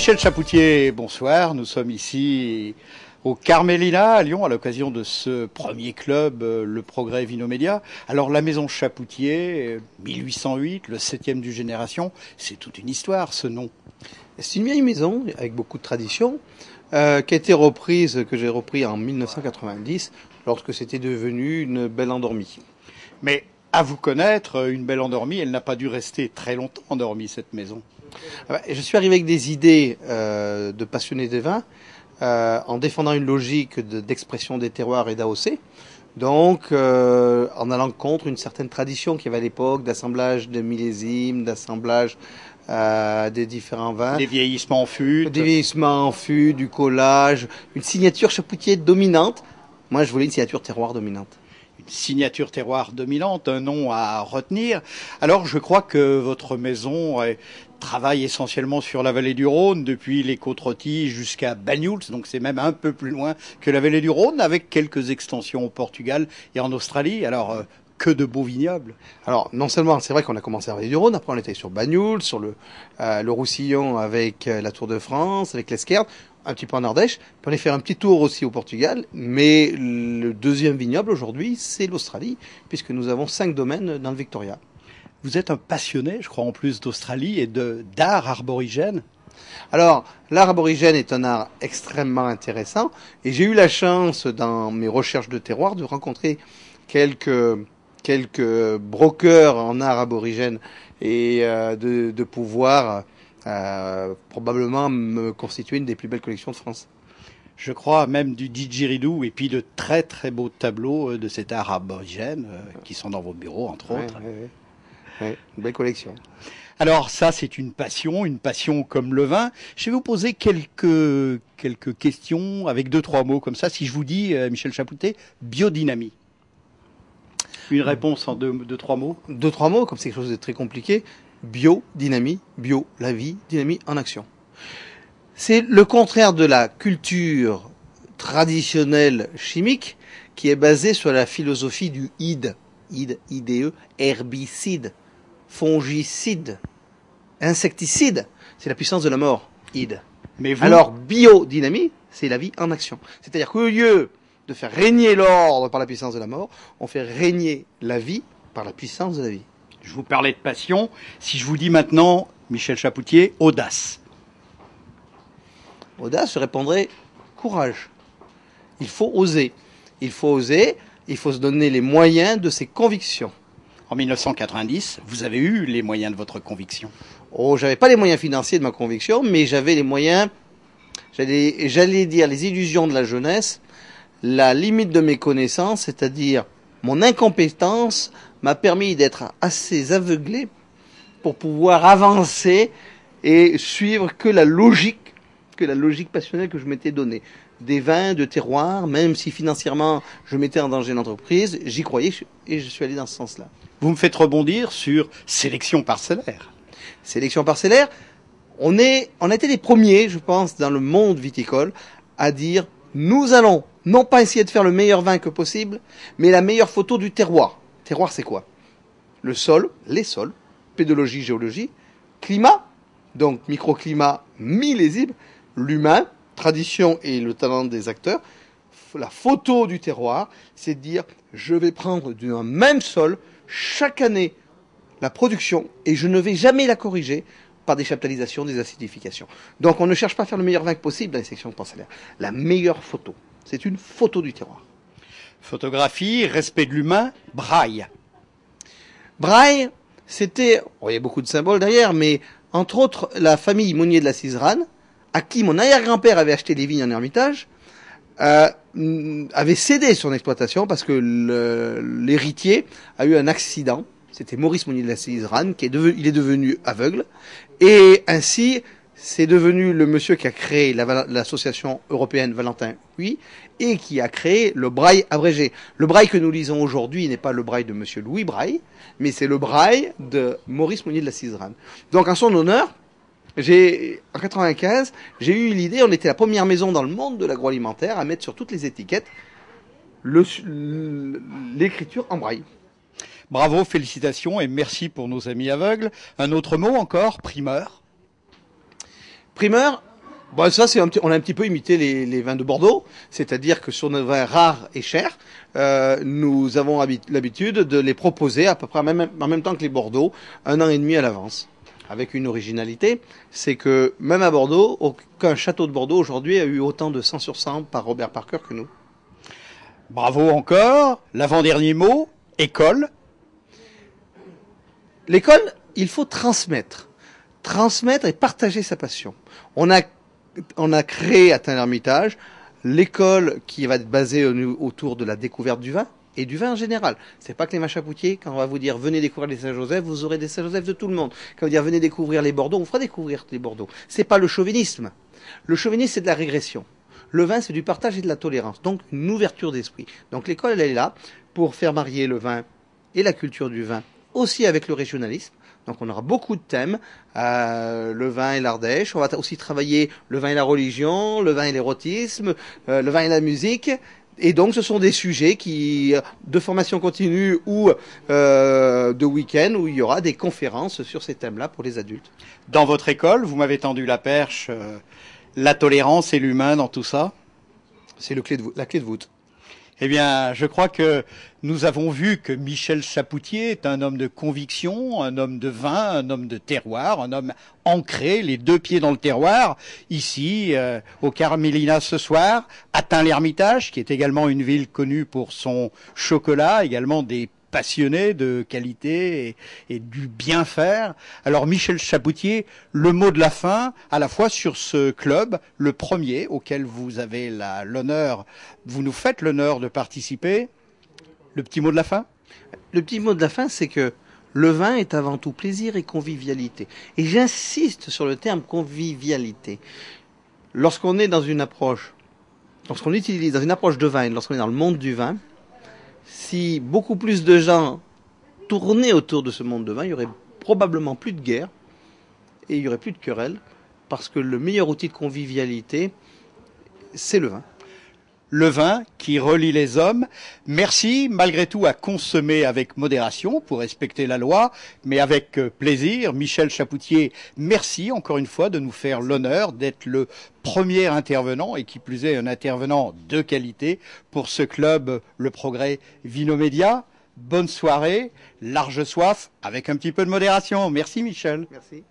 Michel Chapoutier, bonsoir. Nous sommes ici au Carmélina à Lyon à l'occasion de ce premier club, le Progrès Vinomédia. Alors la maison Chapoutier, 1808, le 7e du Génération, c'est toute une histoire ce nom. C'est une vieille maison avec beaucoup de traditions qui a été reprise, que j'ai repris en 1990 lorsque c'était devenu une belle endormie. Mais à vous connaître, une belle endormie, elle n'a pas dû rester très longtemps endormie cette maison. Je suis arrivé avec des idées de passionné des vins en défendant une logique d'expression des terroirs et d'AOC. Donc, en allant contre une certaine tradition qu'il y avait à l'époque d'assemblage de millésimes, d'assemblage des différents vins. Des vieillissements en fût. Des vieillissements en fût, du collage, une signature Chapoutier dominante. Moi, je voulais une signature terroir dominante. Une signature terroir dominante, un nom à retenir. Alors, je crois que votre maison travaille essentiellement sur la vallée du Rhône, depuis les Côtes-Rôties jusqu'à Banyuls, donc c'est même un peu plus loin que la vallée du Rhône, avec quelques extensions au Portugal et en Australie. Alors, que de beaux vignobles. Alors, non seulement, c'est vrai qu'on a commencé à la vallée du Rhône, après on était sur Banyuls, sur le Roussillon avec la Tour de France, avec l'Esquerne, un petit peu en Ardèche, puis on est fait un petit tour aussi au Portugal, mais le deuxième vignoble aujourd'hui, c'est l'Australie, puisque nous avons 5 domaines dans le Victoria. Vous êtes un passionné, je crois, en plus d'Australie et d'art arborigène. Alors, l'art aborigène est un art extrêmement intéressant, et j'ai eu la chance, dans mes recherches de terroir, de rencontrer quelques brokers en art aborigène et de pouvoir probablement me constituer une des plus belles collections de France. Je crois même du didgeridoo et puis de très très beaux tableaux de cet art aborigène qui sont dans vos bureaux, entre autres. Ouais, une belle collection. Alors ça, c'est une passion comme le vin. Je vais vous poser quelques questions avec 2-3 mots comme ça. Si je vous dis, Michel Chapoutier, biodynamie. Une réponse en 2-3 mots. 2-3 mots, comme c'est quelque chose de très compliqué. Bio, dynamie, bio, la vie, dynamie en action. C'est le contraire de la culture traditionnelle chimique qui est basée sur la philosophie du id, IDE, herbicide, fongicide, insecticide. C'est la puissance de la mort, id. Mais vous... Alors, biodynamie, c'est la vie en action. C'est-à-dire qu'au lieu de faire régner l'ordre par la puissance de la mort, on fait régner la vie par la puissance de la vie. Je vous parlais de passion. Si je vous dis maintenant, Michel Chapoutier, audace. Audace, je répondrais courage. Il faut oser. Il faut oser, il faut se donner les moyens de ses convictions. En 1990, vous avez eu les moyens de votre conviction. Oh, j'avais pas les moyens financiers de ma conviction, mais j'avais les moyens, j'allais dire les illusions de la jeunesse, la limite de mes connaissances, c'est-à-dire mon incompétence m'a permis d'être assez aveuglé pour pouvoir avancer et suivre que la logique passionnelle que je m'étais donnée. Des vins, de terroir, même si financièrement je mettais en danger l'entreprise, j'y croyais et je suis allé dans ce sens-là. Vous me faites rebondir sur sélection parcellaire. Sélection parcellaire, on a été les premiers, je pense, dans le monde viticole à dire nous allons non pas essayer de faire le meilleur vin que possible, mais la meilleure photo du terroir. Terroir, c'est quoi? Le sol, les sols, pédologie, géologie, climat, donc microclimat, millésime, l'humain, tradition et le talent des acteurs. La photo du terroir, c'est de dire je vais prendre d'un même sol chaque année la production et je ne vais jamais la corriger par des chaptalisations, des acidifications. Donc on ne cherche pas à faire le meilleur vin possible dans les sections parcellaires. La meilleure photo, c'est une photo du terroir. Photographie, respect de l'humain, braille. Braille, c'était, il y a beaucoup de symboles derrière, mais entre autres la famille Monnier de la Ciserane, à qui mon arrière-grand-père avait acheté les vignes en Hermitage, avait cédé son exploitation parce que l'héritier a eu un accident. C'était Maurice Monnier de la Ciserane, il est devenu aveugle. Et ainsi, c'est devenu le monsieur qui a créé l'association européenne Valentin Huy et qui a créé le braille abrégé. Le braille que nous lisons aujourd'hui n'est pas le braille de monsieur Louis Braille, mais c'est le braille de Maurice Monnier de la Ciserane. Donc en son honneur, en 95, j'ai eu l'idée, on était la première maison dans le monde de l'agroalimentaire à mettre sur toutes les étiquettes l'écriture en braille. Bravo, félicitations et merci pour nos amis aveugles. Un autre mot encore, primeur. Primeur, Bon, ça, on a un petit peu imité les vins de Bordeaux, c'est-à-dire que sur nos vins rares et chers, nous avons l'habitude de les proposer à peu près en même temps que les Bordeaux, 1 an et demi à l'avance. Avec une originalité, c'est que même à Bordeaux, aucun château de Bordeaux aujourd'hui a eu autant de 100 sur 100 par Robert Parker que nous. Bravo encore. L'avant-dernier mot, école. L'école, il faut transmettre. Transmettre et partager sa passion. On a créé à Tain-l'Hermitage l'école qui va être basée autour de la découverte du vin et du vin en général. C'est pas que les Machapoutiers, quand on va vous dire venez découvrir les Saint-Joseph, vous aurez des Saint-Joseph de tout le monde. Quand on va dire venez découvrir les Bordeaux, on fera découvrir les Bordeaux. C'est pas le chauvinisme. Le chauvinisme, c'est de la régression. Le vin, c'est du partage et de la tolérance. Donc, une ouverture d'esprit. Donc, l'école, elle est là pour faire marier le vin et la culture du vin aussi avec le régionalisme. Donc on aura beaucoup de thèmes, le vin et l'Ardèche, on va aussi travailler le vin et la religion, le vin et l'érotisme, le vin et la musique. Et donc ce sont des sujets de formation continue ou de week-end, où il y aura des conférences sur ces thèmes-là pour les adultes. Dans votre école, vous m'avez tendu la perche, la tolérance et l'humain dans tout ça? C'est la clé de voûte. Eh bien, je crois que nous avons vu que Michel Chapoutier est un homme de conviction, un homme de vin, un homme de terroir, un homme ancré, les deux pieds dans le terroir, ici, au Carmélina ce soir, à Tain-l'Hermitage, qui est également une ville connue pour son chocolat, également des passionnés de qualité et du bien faire. Alors Michel Chapoutier, le mot de la fin, à la fois sur ce club, le premier auquel vous avez l'honneur, vous nous faites l'honneur de participer. Le petit mot de la fin? Le petit mot de la fin, c'est que le vin est avant tout plaisir et convivialité. Et j'insiste sur le terme convivialité. Lorsqu'on utilise dans une approche de vin, et lorsqu'on est dans le monde du vin, si beaucoup plus de gens tournaient autour de ce monde de vin, il y aurait probablement plus de guerre et il y aurait plus de querelles, parce que le meilleur outil de convivialité, c'est le vin. Le vin qui relie les hommes. Merci, malgré tout, à consommer avec modération pour respecter la loi, mais avec plaisir. Michel Chapoutier, merci encore une fois de nous faire l'honneur d'être le premier intervenant, et qui plus est un intervenant de qualité, pour ce club Le Progrès Vinomédia. Bonne soirée, large soif, avec un petit peu de modération. Merci Michel. Merci.